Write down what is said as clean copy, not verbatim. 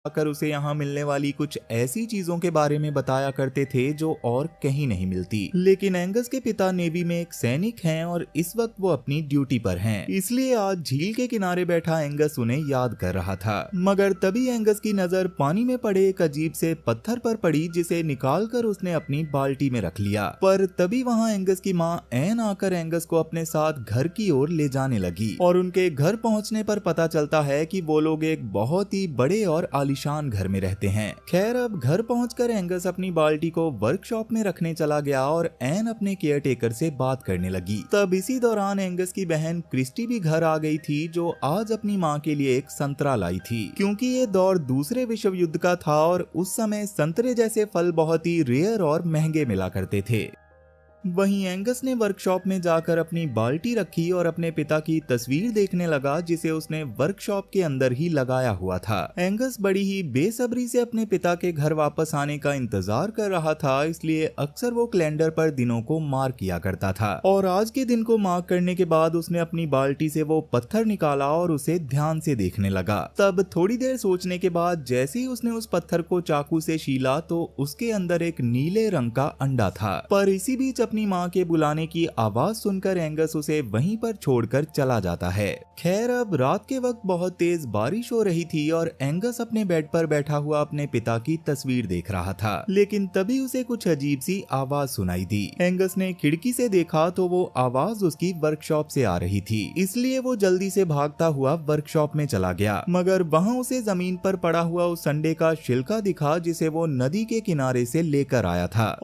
आकर उसे यहाँ मिलने वाली कुछ ऐसी चीजों के बारे में बताया करते थे जो और कहीं नहीं मिलती। लेकिन एंगस के पिता नेवी में एक सैनिक हैं और इस वक्त वो अपनी ड्यूटी पर हैं, इसलिए आज झील के किनारे बैठा एंगस उन्हें याद कर रहा था। मगर तभी एंगस की नजर पानी में पड़े एक अजीब से पत्थर पर पड़ी, जिसे निकाल कर उसने अपनी बाल्टी में रख लिया। पर तभी वहाँ एंगस की माँ एन आकर एंगस को अपने साथ घर की ओर ले जाने लगी और उनके घर पहुँचने पर पता चलता है कि वो लोग एक बहुत ही बड़े और आलीशान घर में रहते हैं। खैर, अब घर पहुंचकर एंगस अपनी बाल्टी को वर्कशॉप में रखने चला गया और एन अपने केयरटेकर से बात करने लगी। तब इसी दौरान एंगस की बहन क्रिस्टी भी घर आ गई थी, जो आज अपनी माँ के लिए एक संतरा लाई थी, क्योंकि ये दौर दूसरे विश्व युद्ध का था और उस समय संतरे जैसे फल बहुत ही रेयर और महंगे मिला करते थे। वहीं एंगस ने वर्कशॉप में जाकर अपनी बाल्टी रखी और अपने पिता की तस्वीर देखने लगा, जिसे उसने वर्कशॉप के अंदर ही लगाया हुआ था। एंगस बड़ी ही बेसब्री से अपने पिता के घर वापस आने का इंतजार कर रहा था, इसलिए अक्सर वो कैलेंडर पर दिनों को मार्क किया करता था। और आज के दिन को मार्क करने के बाद उसने अपनी बाल्टी से वो पत्थर निकाला और उसे ध्यान से देखने लगा। तब थोड़ी देर सोचने के बाद जैसे ही उसने उस पत्थर को चाकू से छीला तो उसके अंदर एक नीले रंग का अंडा था। पर इसी बीच अपनी माँ के बुलाने की आवाज सुनकर एंगस उसे वहीं पर छोड़कर चला जाता है। खैर, अब रात के वक्त बहुत तेज बारिश हो रही थी और एंगस अपने बेड पर बैठा हुआ अपने पिता की तस्वीर देख रहा था, लेकिन तभी उसे कुछ अजीब सी आवाज सुनाई दी। एंगस ने खिड़की से देखा तो वो आवाज उसकी वर्कशॉप से आ रही थी, इसलिए वो जल्दी से भागता हुआ वर्कशॉप में चला गया। मगर वहाँ उसे जमीन पर पड़ा हुआ उस अंडे का छिलका दिखा, जिसे वो नदी के किनारे से लेकर आया था।